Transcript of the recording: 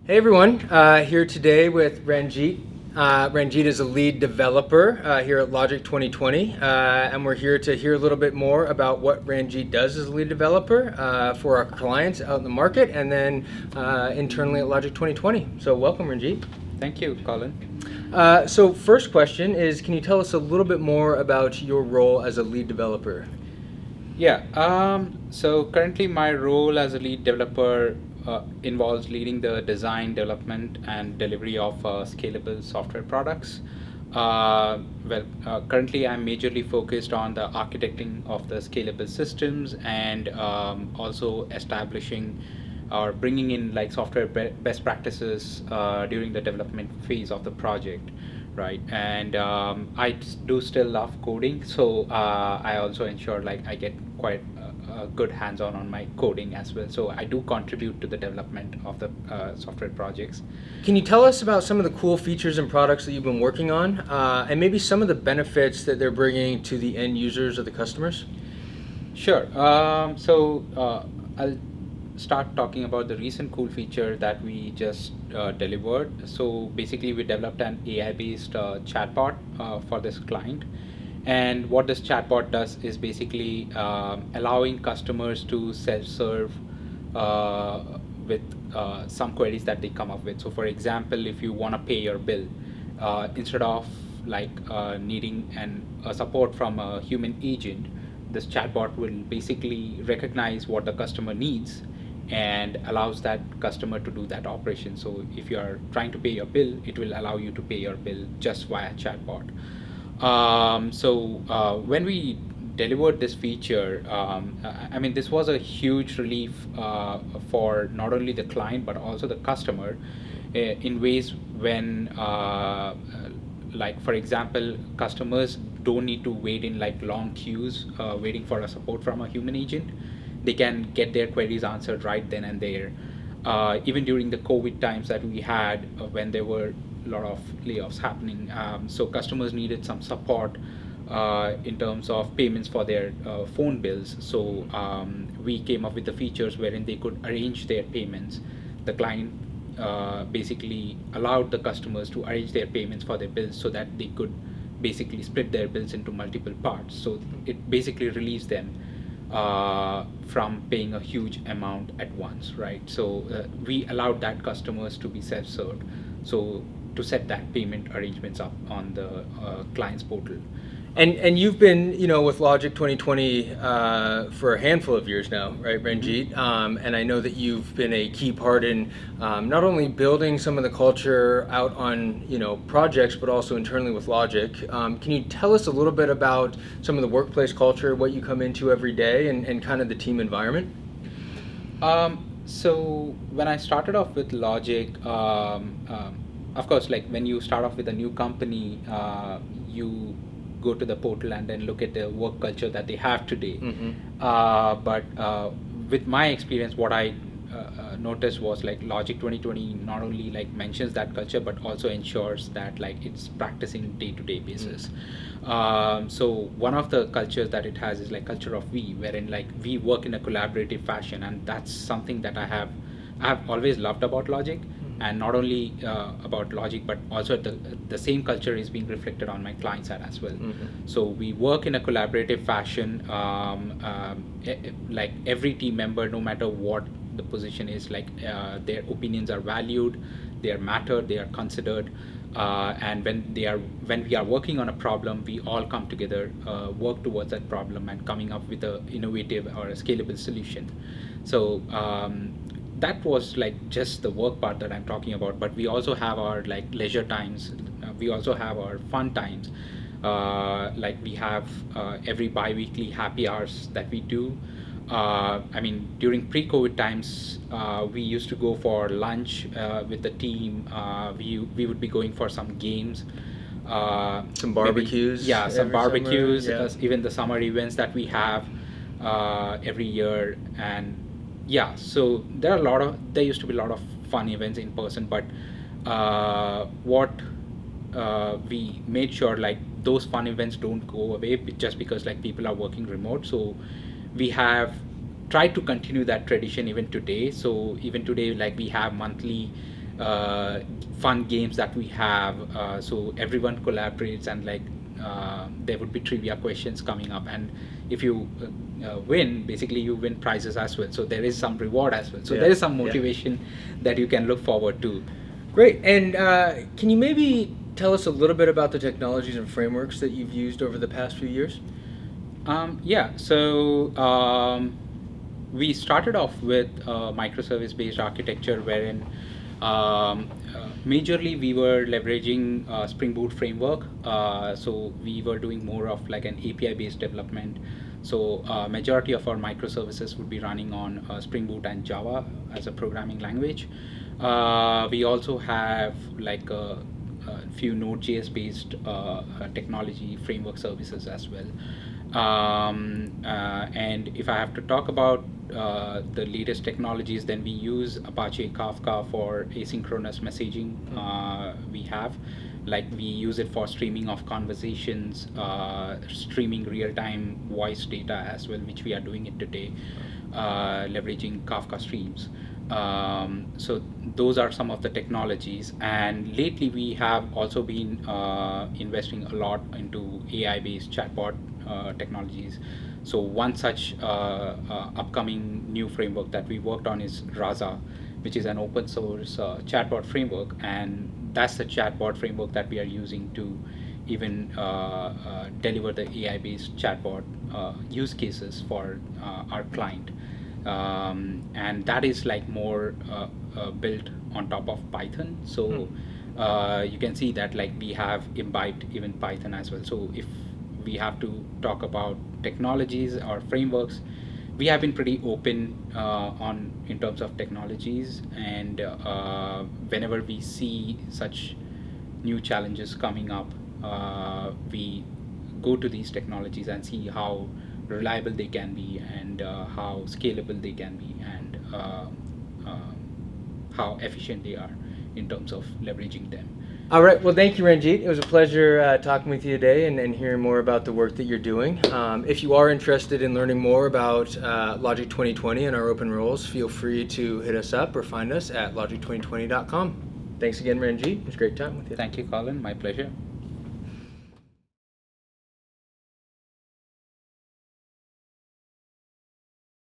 Hey everyone, here today with Ranjit. Ranjit is a lead developer here at Logic 2020, and we're here to hear a little bit more about what Ranjit does as a lead developer for our clients out in the market and then internally at Logic 2020. So welcome, Ranjit. Thank you, Colin. So first question is, can you tell us a little bit more about your role as a lead developer? Yeah, so currently my role as a lead developer involves leading the design, development, and delivery of scalable software products. Currently I'm majorly focused on the architecting of the scalable systems and also establishing or bringing in like software best practices during the development phase of the project, right? And I do still love coding, so I also ensure like I get quite a good hands-on on my coding as well. So I do contribute to the development of the software projects. Can you tell us about some of the cool features and products that you've been working on, and maybe some of the benefits that they're bringing to the end users or the customers? Sure. I'll start talking about the recent cool feature that we just delivered. So basically, we developed an AI-based chatbot for this client. And what this chatbot does is basically allowing customers to self-serve with some queries that they come up with. So for example, if you want to pay your bill, instead of like needing a support from a human agent, this chatbot will basically recognize what the customer needs and allows that customer to do that operation. So if you are trying to pay your bill, it will allow you to pay your bill just via chatbot. When we delivered this feature, I mean, this was a huge relief for not only the client but also the customer in ways when like for example, customers don't need to wait in like long queues waiting for a support from a human agent. They can get their queries answered right then and there. Even during the COVID times that we had when there were a lot of layoffs happening, so customers needed some support in terms of payments for their phone bills. So we came up with the features wherein they could arrange their payments. The client basically allowed the customers to arrange their payments for their bills so that they could basically split their bills into multiple parts. So it basically relieves them from paying a huge amount at once, right? So we allowed that customers to be self-served, so to set that payment arrangements up on the client's portal. And you've been, with Logic 2020 for a handful of years now, right, Ranjit? Mm-hmm. And I know that you've been a key part in not only building some of the culture out on, projects, but also internally with Logic. Can you tell us a little bit about some of the workplace culture, what you come into every day, and kind of the team environment? So when I started off with Logic, of course, like when you start off with a new company, you go to the portal and then look at the work culture that they have today. Mm-hmm. But with my experience, what I noticed was like Logic 2020 not only like mentions that culture but also ensures that like it's practicing day-to-day basis. So one of the cultures that it has is like culture of we, wherein like we work in a collaborative fashion, and that's something that I have always loved about Logic. And not only about Logic, but also the same culture is being reflected on my client side as well. Mm-hmm. So we work in a collaborative fashion. Like every team member, no matter what the position is, like their opinions are valued, they are mattered, they are considered. And when we are working on a problem, we all come together, work towards that problem, and coming up with an innovative or a scalable solution. So that was like just the work part that I'm talking about, but we also have our like leisure times. We also have our fun times. Like we have every bi-weekly happy hours that we do. I mean, during pre-COVID times, we used to go for lunch with the team. We would be going for some games. Some barbecues. Maybe, some barbecues. Summer, yeah. Even the summer events that we have every year. And so there used to be a lot of fun events in person, but what we made sure like those fun events don't go away just because like people are working remote. So we have tried to continue that tradition even today. So even today, like we have monthly fun games that we have, so everyone collaborates, and like there would be trivia questions coming up, and if you win, basically you win prizes as well, so there is some reward as well, so Yeah, there is some yeah. motivation that you can look forward to. Great. And can you maybe tell us a little bit about the technologies and frameworks that you've used over the past few years? Yeah, so we started off with microservice-based architecture, wherein majorly we were leveraging Spring Boot framework. So we were doing more of like an API-based development. So majority of our microservices would be running on Spring Boot and Java as a programming language. We also have like a few Node.js based technology framework services as well. And if I have to talk about the latest technologies, then we use Apache Kafka for asynchronous messaging. We have, like, we use it for streaming of conversations, streaming real-time voice data as well, which we are doing it today, leveraging Kafka streams. So those are some of the technologies, and lately we have also been investing a lot into AI-based chatbot technologies. So one such upcoming new framework that we worked on is Raza, which is an open source chatbot framework, and that's the chatbot framework that we are using to even deliver the AI-based chatbot use cases for our client. And that is like more built on top of Python. So you can see that like we have imbibed even Python as well. So if we have to talk about technologies or frameworks, we have been pretty open on in terms of technologies, and whenever we see such new challenges coming up, we go to these technologies and see how reliable they can be, and how scalable they can be, and how efficient they are in terms of leveraging them. All right. Well, thank you, Ranjit. It was a pleasure talking with you today and hearing more about the work that you're doing. If you are interested in learning more about Logic 2020 and our open roles, feel free to hit us up or find us at logic2020.com. Thanks again, Ranjit. It was a great time with you. Thank you, Colin. My pleasure.